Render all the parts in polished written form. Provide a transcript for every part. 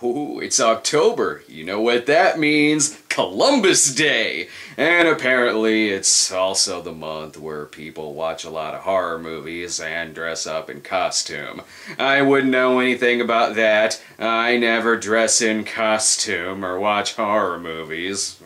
Ooh, it's October. You know what that means? Columbus Day! And apparently it's also the month where people watch a lot of horror movies and dress up in costume. I wouldn't know anything about that. I never dress in costume or watch horror movies.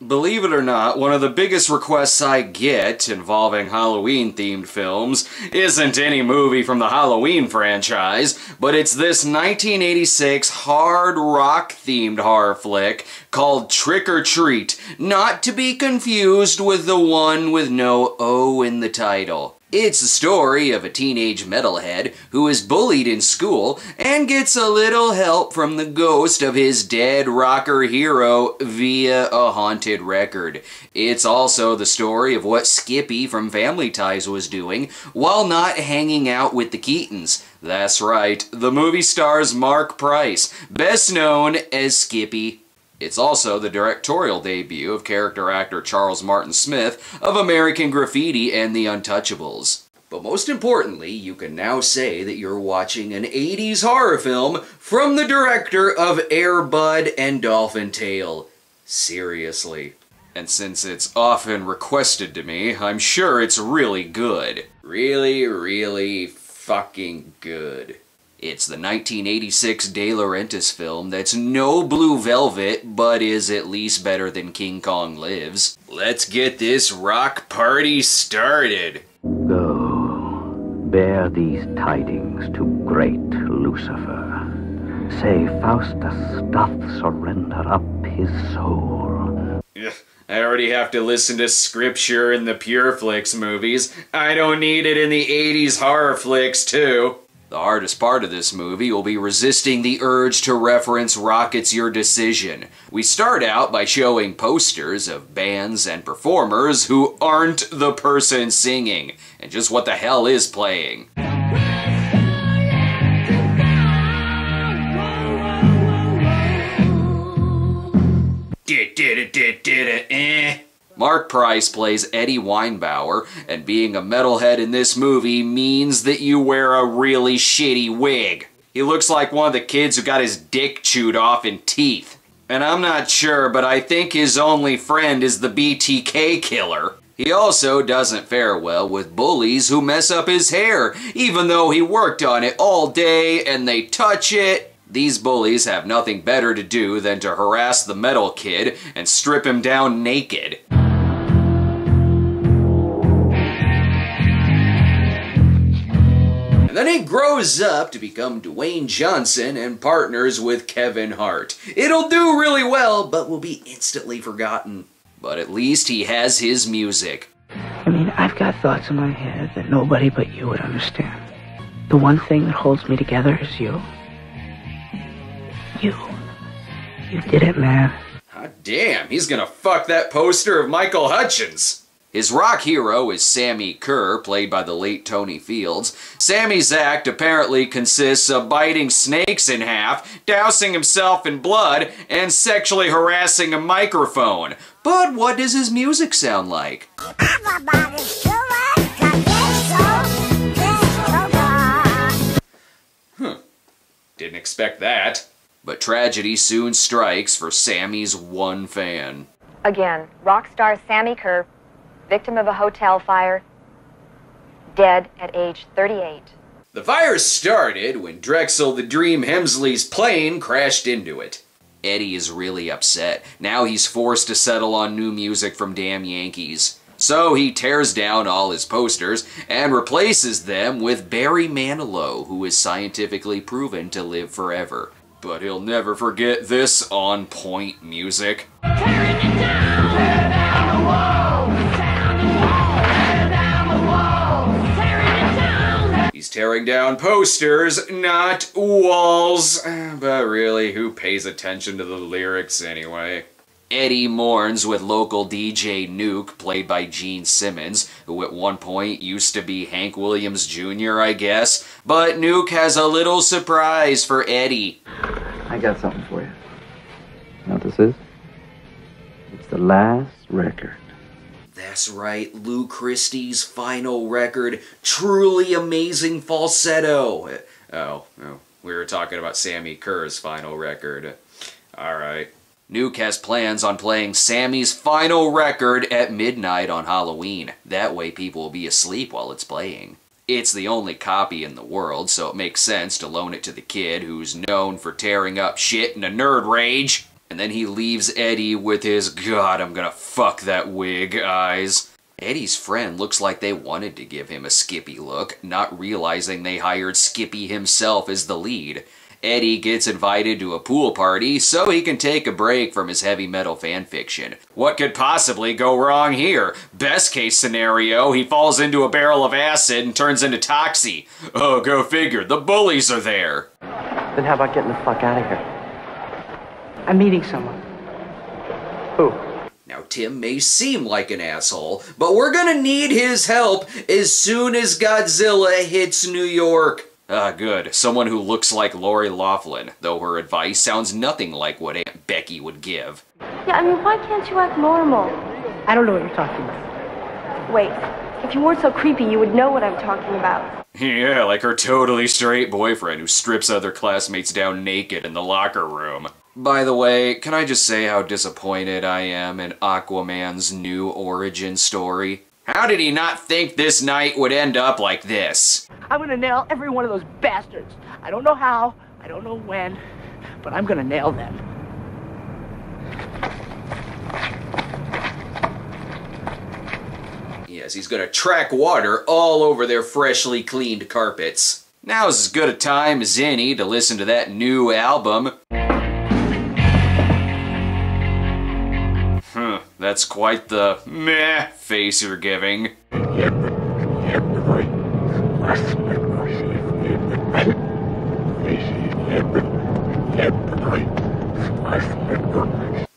Believe it or not, one of the biggest requests I get involving Halloween-themed films isn't any movie from the Halloween franchise, but it's this 1986 hard rock-themed horror flick called Trick or Treat, not to be confused with the one with no O in the title. It's the story of a teenage metalhead who is bullied in school and gets a little help from the ghost of his dead rocker hero via a haunted record. It's also the story of what Skippy from Family Ties was doing while not hanging out with the Keatons. That's right, the movie stars Mark Price, best known as Skippy. It's also the directorial debut of character actor Charles Martin Smith of American Graffiti and The Untouchables. But most importantly, you can now say that you're watching an 80s horror film from the director of Air Bud and Dolphin Tale. Seriously. And since it's often requested to me, I'm sure it's really good. Really, really fucking good. It's the 1986 De Laurentiis film that's no Blue Velvet, but is at least better than King Kong Lives. Let's get this rock party started! Go, bear these tidings to great Lucifer. Say Faustus doth surrender up his soul. I already have to listen to scripture in the Pure Flix movies. I don't need it in the 80s horror flicks, too. The hardest part of this movie will be resisting the urge to reference Rocket's Your Decision. We start out by showing posters of bands and performers who aren't the person singing, and just what the hell is playing. Mark Price plays Eddie Weinbauer, and being a metalhead in this movie means that you wear a really shitty wig. He looks like one of the kids who got his dick chewed off in Teeth. And I'm not sure, but I think his only friend is the BTK killer. He also doesn't fare well with bullies who mess up his hair, even though he worked on it all day and they touch it. These bullies have nothing better to do than to harass the metal kid and strip him down naked. And then he grows up to become Dwayne Johnson and partners with Kevin Hart. It'll do really well, but will be instantly forgotten. But at least he has his music. I mean, I've got thoughts in my head that nobody but you would understand. The one thing that holds me together is you. You did it, man. Hot damn, he's gonna fuck that poster of Michael Hutchins. His rock hero is Sammy Kerr, played by the late Tony Fields. Sammy's act apparently consists of biting snakes in half, dousing himself in blood, and sexually harassing a microphone. But what does his music sound like? Didn't expect that. But tragedy soon strikes for Sammy's one fan. Again, rock star Sammy Kerr, victim of a hotel fire, dead at age 38. The fire started when Drexel the Dream Hemsley's plane crashed into it. Eddie is really upset. Now he's forced to settle on new music from Damn Yankees. So he tears down all his posters and replaces them with Barry Manilow, who is scientifically proven to live forever. But he'll never forget this on-point music. Tearing it down, tear down the wall, down the wall, tear down the wall, tearing it down. He's tearing down posters, not walls. But really, who pays attention to the lyrics anyway? Eddie mourns with local DJ Nuke, played by Gene Simmons, who at one point used to be Hank Williams Jr., I guess. But Nuke has a little surprise for Eddie. I got something for you. You know what this is? It's the last record. That's right, Lou Christie's final record. Truly amazing falsetto. We were talking about Sammy Kerr's final record. Alright. Nuke has plans on playing Sammy's final record at midnight on Halloween. That way people will be asleep while it's playing. It's the only copy in the world, so it makes sense to loan it to the kid who's known for tearing up shit in a nerd rage. And then he leaves Eddie with his "God, I'm gonna fuck that wig" eyes. Eddie's friend looks like they wanted to give him a Skippy look, not realizing they hired Skippy himself as the lead. Eddie gets invited to a pool party so he can take a break from his heavy metal fanfiction. What could possibly go wrong here? Best case scenario, he falls into a barrel of acid and turns into Toxie. Oh, go figure, the bullies are there. Then how about getting the fuck out of here? I'm meeting someone. Who? Now, Tim may seem like an asshole, but we're gonna need his help as soon as Godzilla hits New York. Ah, good. Someone who looks like Lori Loughlin, though her advice sounds nothing like what Aunt Becky would give. Yeah, I mean, why can't you act normal? I don't know what you're talking about. Wait, if you weren't so creepy, you would know what I'm talking about. Yeah, like her totally straight boyfriend who strips other classmates down naked in the locker room. By the way, can I just say how disappointed I am in Aquaman's new origin story? How did he not think this night would end up like this? I'm gonna nail every one of those bastards. I don't know how, I don't know when, but I'm gonna nail them. Yes, he's gonna track water all over their freshly cleaned carpets. Now's as good a time as any to listen to that new album. That's quite the meh face you're giving.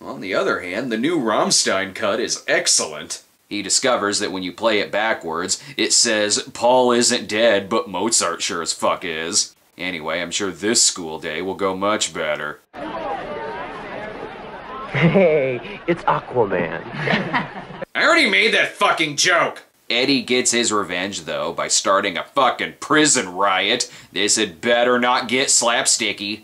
On the other hand, the new Rammstein cut is excellent. He discovers that when you play it backwards, it says, "Paul isn't dead, but Mozart sure as fuck is." Anyway, I'm sure this school day will go much better. Hey, it's Aquaman. I already made that fucking joke! Eddie gets his revenge, though, by starting a fucking prison riot. This had better not get slapsticky.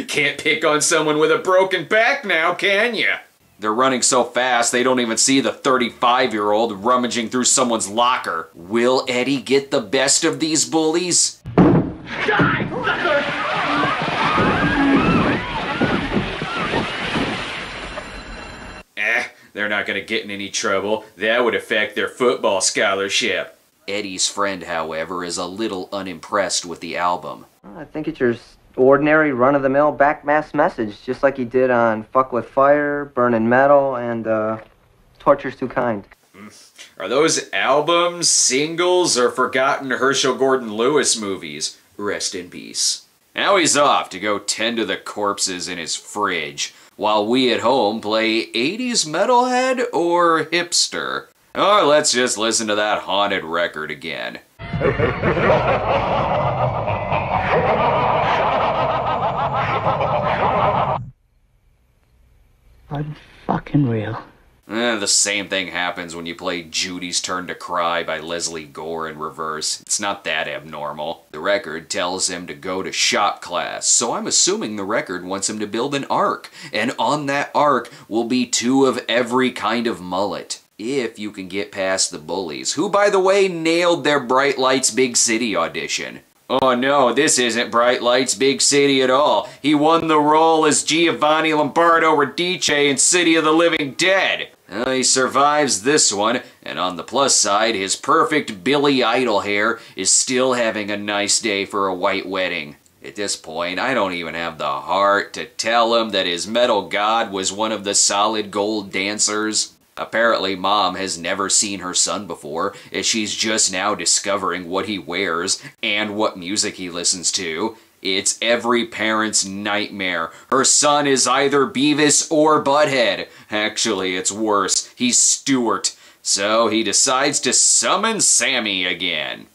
Can't pick on someone with a broken back now, can ya? They're running so fast they don't even see the 35-year-old rummaging through someone's locker. Will Eddie get the best of these bullies? They're not gonna get in any trouble. That would affect their football scholarship. Eddie's friend, however, is a little unimpressed with the album. I think it's your ordinary run-of-the-mill back-mass message, just like he did on Fuck With Fire, Burnin' Metal, and Torture's Too Kind. Are those albums, singles, or forgotten Herschel Gordon Lewis movies? Rest in peace. Now he's off to go tend to the corpses in his fridge, while we at home play 80s metalhead or hipster. Or let's just listen to that haunted record again. Unfucking real. The same thing happens when you play Judy's Turn to Cry by Leslie Gore in reverse. It's not that abnormal. The record tells him to go to shop class, so I'm assuming the record wants him to build an ark. And on that ark will be 2 of every kind of mullet. If you can get past the bullies, who by the way nailed their Bright Lights Big City audition. Oh no, this isn't Bright Lights Big City at all. He won the role as Giovanni Lombardo Radice in City of the Living Dead. He survives this one, and on the plus side, his perfect Billy Idol hair is still having a nice day for a white wedding. At this point, I don't even have the heart to tell him that his metal god was one of the Solid Gold dancers. Apparently, Mom has never seen her son before, as she's just now discovering what he wears and what music he listens to. It's every parent's nightmare. Her son is either Beavis or Butthead. Actually, it's worse. He's Stuart. So he decides to summon Sammy again.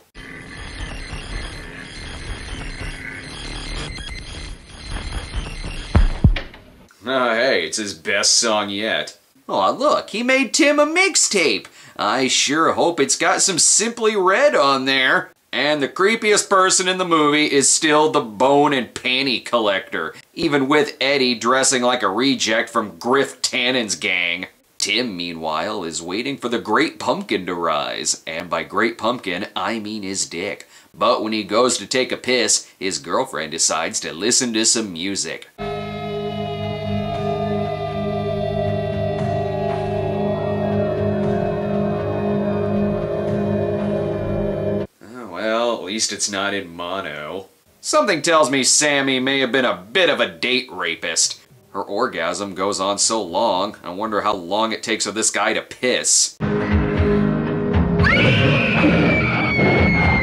Oh, hey, it's his best song yet. Oh, look, he made Tim a mixtape. I sure hope it's got some Simply Red on there. And the creepiest person in the movie is still the bone and panty collector, even with Eddie dressing like a reject from Griff Tannen's gang. Tim, meanwhile, is waiting for the Great Pumpkin to rise, and by Great Pumpkin, I mean his dick. But when he goes to take a piss, his girlfriend decides to listen to some music. Well, at least it's not in mono. Something tells me Sammy may have been a bit of a date rapist. Her orgasm goes on so long, I wonder how long it takes for this guy to piss.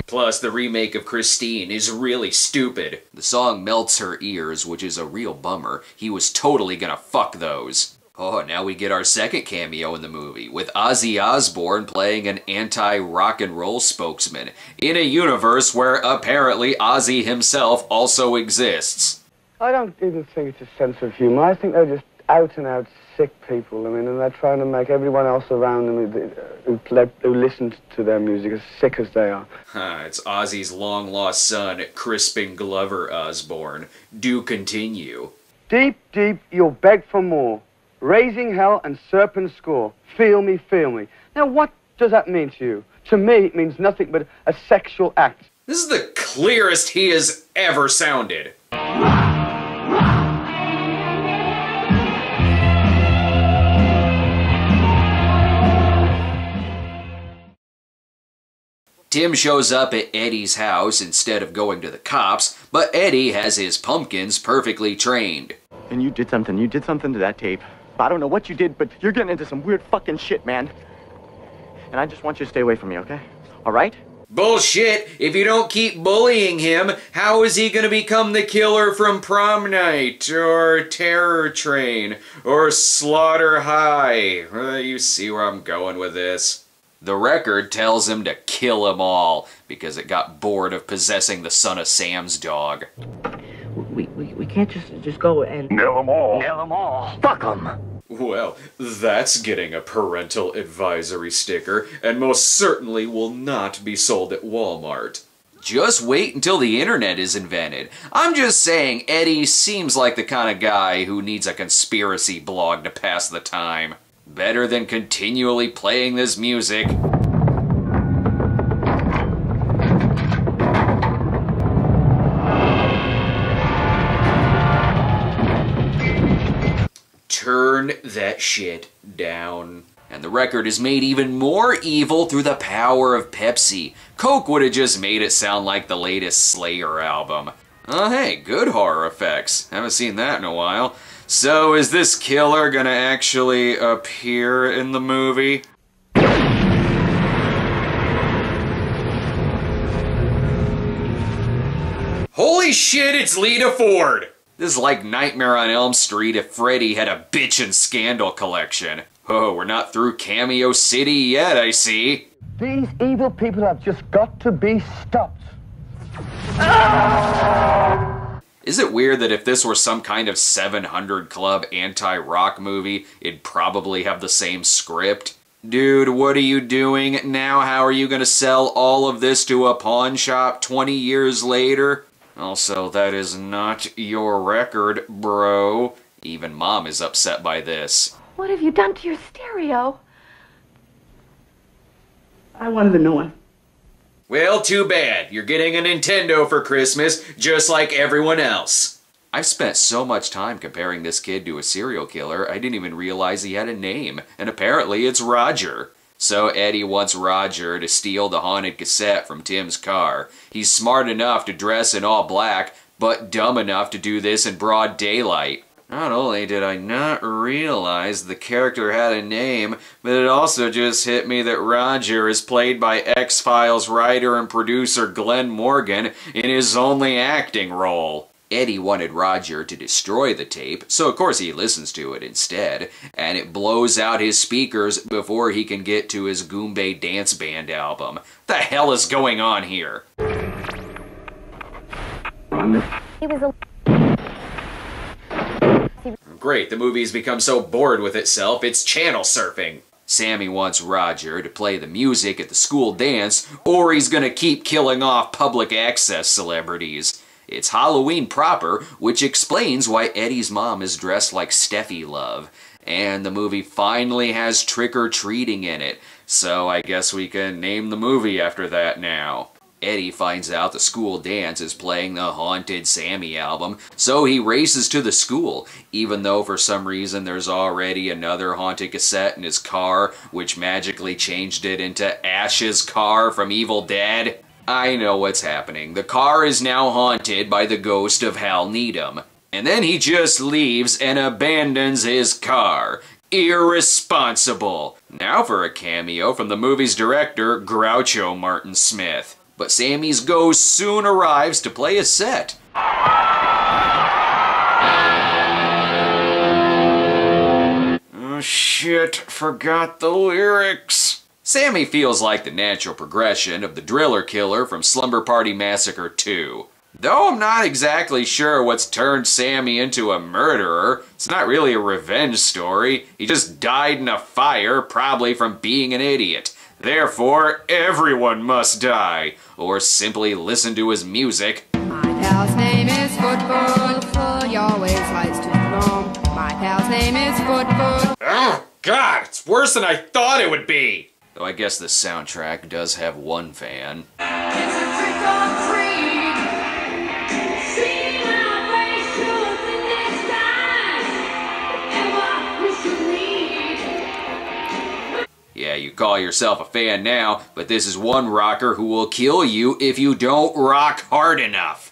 Plus, the remake of Christine is really stupid. The song melts her ears, which is a real bummer. He was totally gonna fuck those. Oh, now we get our second cameo in the movie, with Ozzy Osbourne playing an anti-rock and roll spokesman, in a universe where apparently Ozzy himself also exists. I don't even think it's a sense of humour. I think they're just out-and-out sick people. I mean, and they're trying to make everyone else around them who listens to their music as sick as they are. It's Ozzy's long-lost son, Crispin Glover Osborne. Do continue. Deep, deep, you'll beg for more. Raising hell and serpent score. Feel me, feel me. Now, what does that mean to you? To me, it means nothing but a sexual act. This is the clearest he has ever sounded. Tim shows up at Eddie's house instead of going to the cops, but Eddie has his pumpkins perfectly trained. And you did something to that tape. I don't know what you did, but you're getting into some weird fucking shit, man. And I just want you to stay away from me, okay? All right? Bullshit! If you don't keep bullying him, how is he gonna become the killer from Prom Night, or Terror Train, or Slaughter High? You see where I'm going with this. The record tells him to kill them all, because it got bored of possessing the son of Sam's dog. We can't just go and... Nail them all. Nail them all. Fuck them. Well, that's getting a parental advisory sticker, and most certainly will not be sold at Walmart. Just wait until the internet is invented. I'm just saying, Eddie seems like the kind of guy who needs a conspiracy blog to pass the time. Better than continually playing this music. Turn that shit down. And the record is made even more evil through the power of Pepsi. Coke would have just made it sound like the latest Slayer album. Oh hey, good horror effects. Haven't seen that in a while. So is this killer gonna actually appear in the movie? Holy shit, it's Lita Ford! This is like Nightmare on Elm Street if Freddy had a bitch and scandal collection. Oh, we're not through Cameo City yet, I see. These evil people have just got to be stopped. Is it weird that if this were some kind of 700 Club anti-rock movie, it'd probably have the same script? Dude, what are you doing now? How are you gonna sell all of this to a pawn shop 20 years later? Also, that is not your record, bro. Even Mom is upset by this. What have you done to your stereo? I wanted a new one. Well, too bad. You're getting a Nintendo for Christmas, just like everyone else. I've spent so much time comparing this kid to a serial killer, I didn't even realize he had a name, and apparently it's Roger. So Eddie wants Roger to steal the haunted cassette from Tim's car. He's smart enough to dress in all black, but dumb enough to do this in broad daylight. Not only did I not realize the character had a name, but it also just hit me that Roger is played by X-Files writer and producer Glenn Morgan in his only acting role. Eddie wanted Roger to destroy the tape, so of course he listens to it instead, and it blows out his speakers before he can get to his Goombay Dance Band album. The hell is going on here? He was Great, the movie's become so bored with itself, it's channel surfing. Sammy wants Roger to play the music at the school dance, or he's gonna keep killing off public access celebrities. It's Halloween proper, which explains why Eddie's mom is dressed like Steffi Love. And the movie finally has trick-or-treating in it, so I guess we can name the movie after that now. Eddie finds out the school dance is playing the Haunted Sammy album, so he races to the school, even though for some reason there's already another haunted cassette in his car, which magically changed it into Ash's car from Evil Dead. I know what's happening. The car is now haunted by the ghost of Hal Needham. And then he just leaves and abandons his car. Irresponsible. Now for a cameo from the movie's director, Groucho Martin Smith. But Sammy's ghost soon arrives to play a set. Oh shit, forgot the lyrics. Sammy feels like the natural progression of the driller killer from Slumber Party Massacre 2. Though I'm not exactly sure what's turned Sammy into a murderer, it's not really a revenge story. He just died in a fire, probably from being an idiot. Therefore, everyone must die, or simply listen to his music. My pal's name is Football, he always likes to drum. My pal's name is Football. Oh, God, it's worse than I thought it would be! Though I guess the soundtrack does have one fan. It's a trick or treat. See my face to the next time. Whatever we should need. Yeah, you call yourself a fan now, but this is one rocker who will kill you if you don't rock hard enough.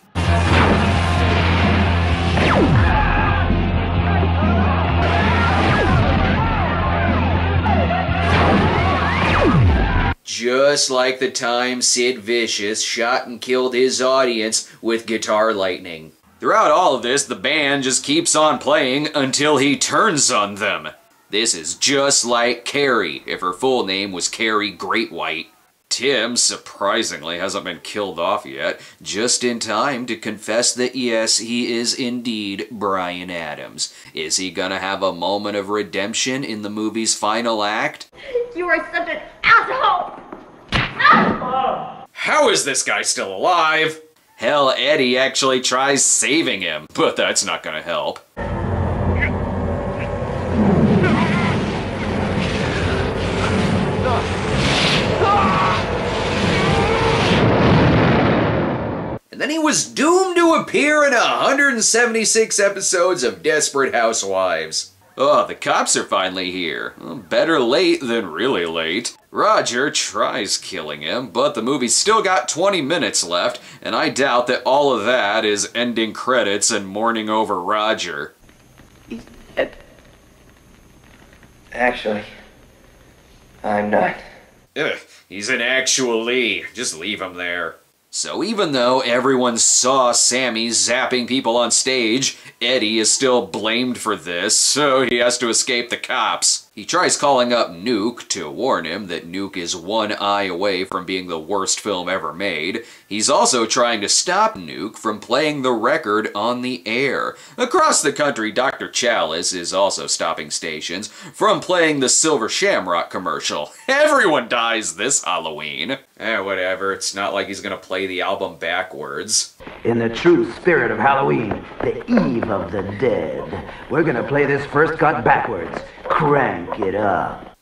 Just like the time Sid Vicious shot and killed his audience with guitar lightning. Throughout all of this, the band just keeps on playing until he turns on them. This is just like Carrie, if her full name was Carrie Greatwhite. Tim, surprisingly, hasn't been killed off yet, just in time to confess that yes, he is indeed Bryan Adams. Is he gonna have a moment of redemption in the movie's final act? You are such an asshole! How is this guy still alive? Hell, Eddie actually tries saving him, but that's not gonna help. And then he was doomed to appear in 176 episodes of Desperate Housewives. Oh, the cops are finally here. Well, better late than really late. Roger tries killing him, but the movie's still got 20 minutes left, and I doubt that all of that is ending credits and mourning over Roger. He's dead. Actually, I'm not. Ugh, he's an actually. Just leave him there. So even though everyone saw Sammy zapping people on stage, Eddie is still blamed for this, so he has to escape the cops. He tries calling up Nuke to warn him that Nuke is one eye away from being the worst film ever made. He's also trying to stop Nuke from playing the record on the air. Across the country, Dr. Chalice is also stopping stations from playing the Silver Shamrock commercial. Everyone dies this Halloween. Whatever, it's not like he's gonna play the album backwards. In the true spirit of Halloween, the Eve of the Dead, we're gonna play this first cut backwards. Crank it up.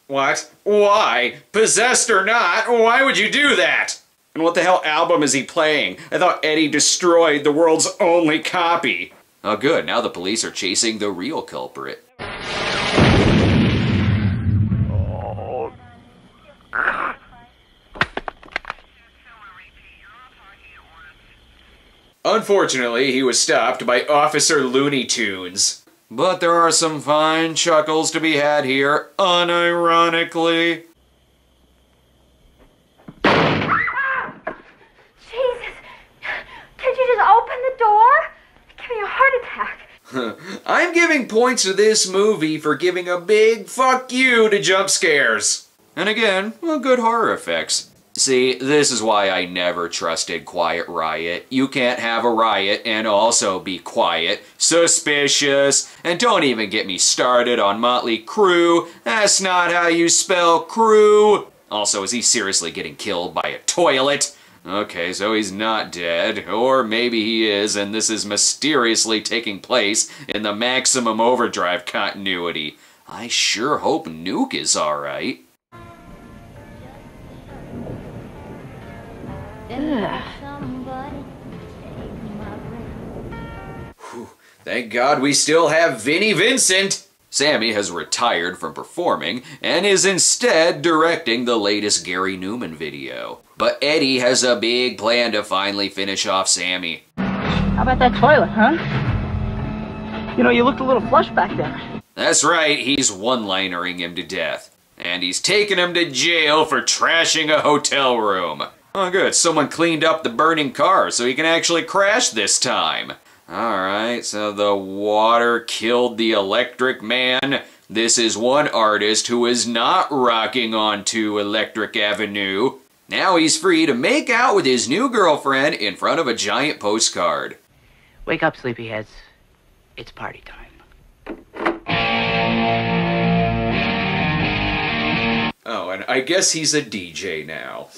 What? Why? Possessed or not, why would you do that? And what the hell album is he playing? I thought Eddie destroyed the world's only copy. Oh good, now the police are chasing the real culprit. Unfortunately, he was stopped by Officer Looney Tunes. But there are some fine chuckles to be had here, unironically. Jesus! Can't you just open the door? Give me a heart attack. I'm giving points to this movie for giving a big fuck you to jump scares. And again, well, good horror effects. See, this is why I never trusted Quiet Riot. You can't have a riot and also be quiet. Suspicious. And don't even get me started on Motley Crue. That's not how you spell crew. Also, is he seriously getting killed by a toilet? Okay, so he's not dead. Or maybe he is, and this is mysteriously taking place in the Maximum Overdrive continuity. I sure hope Nuke is alright. Thank God we still have Vinnie Vincent! Sammy has retired from performing and is instead directing the latest Gary Newman video. But Eddie has a big plan to finally finish off Sammy. How about that toilet, huh? You know, you looked a little flush back there. That's right, he's one-linering him to death. And he's taking him to jail for trashing a hotel room. Oh good, someone cleaned up the burning car so he can actually crash this time. Alright, so the water killed the Electric Man. This is one artist who is not rocking onto Electric Avenue. Now he's free to make out with his new girlfriend in front of a giant postcard. Wake up, sleepyheads. It's party time. Oh, and I guess he's a DJ now.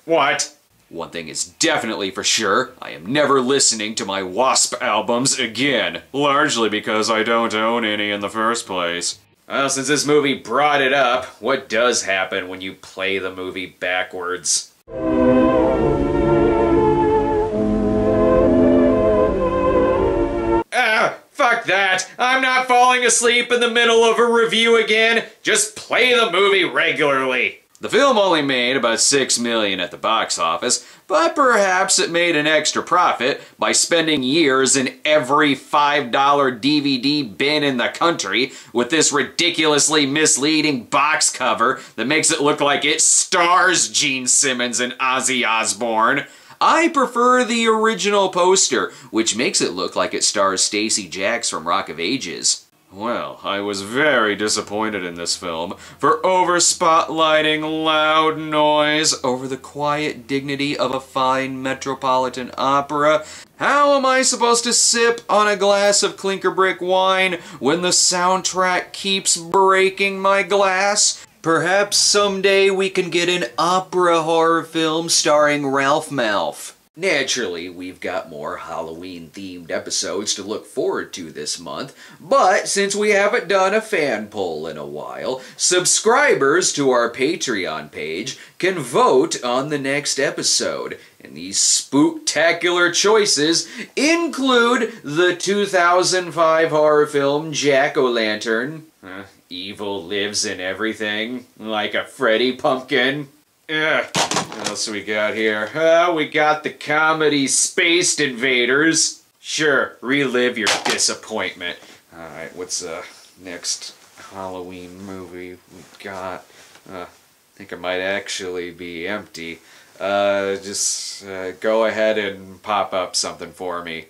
What? One thing is definitely for sure, I am never listening to my Wasp albums again. Largely because I don't own any in the first place. Well, since this movie brought it up, what does happen when you play the movie backwards? Ah, fuck that! I'm not falling asleep in the middle of a review again! Just play the movie regularly! The film only made about $6 million at the box office, but perhaps it made an extra profit by spending years in every $5 DVD bin in the country with this ridiculously misleading box cover that makes it look like it stars Gene Simmons and Ozzy Osbourne. I prefer the original poster, which makes it look like it stars Stacey Jacks from Rock of Ages. Well, I was very disappointed in this film for over-spotlighting loud noise over the quiet dignity of a fine metropolitan opera. How am I supposed to sip on a glass of clinker brick wine when the soundtrack keeps breaking my glass? Perhaps someday we can get an opera horror film starring Ralph Malph. Naturally, we've got more Halloween-themed episodes to look forward to this month, but since we haven't done a fan poll in a while, subscribers to our Patreon page can vote on the next episode. And these spooktacular choices include the 2005 horror film Jack-O-Lantern, evil lives in everything, like a Freddy pumpkin. Ugh. What else we got here? We got the comedy Spaced Invaders. Sure, relive your disappointment. Alright, what's the next Halloween movie we got? I think it might actually be empty. Just go ahead and pop up something for me.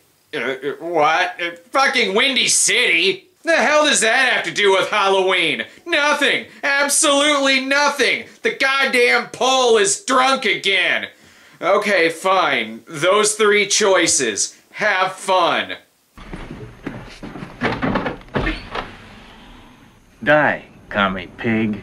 What? Fucking Windy City? The hell does that have to do with Halloween? Nothing! Absolutely nothing! The goddamn poll is drunk again! Okay, fine. Those three choices. Have fun. Die, commie pig.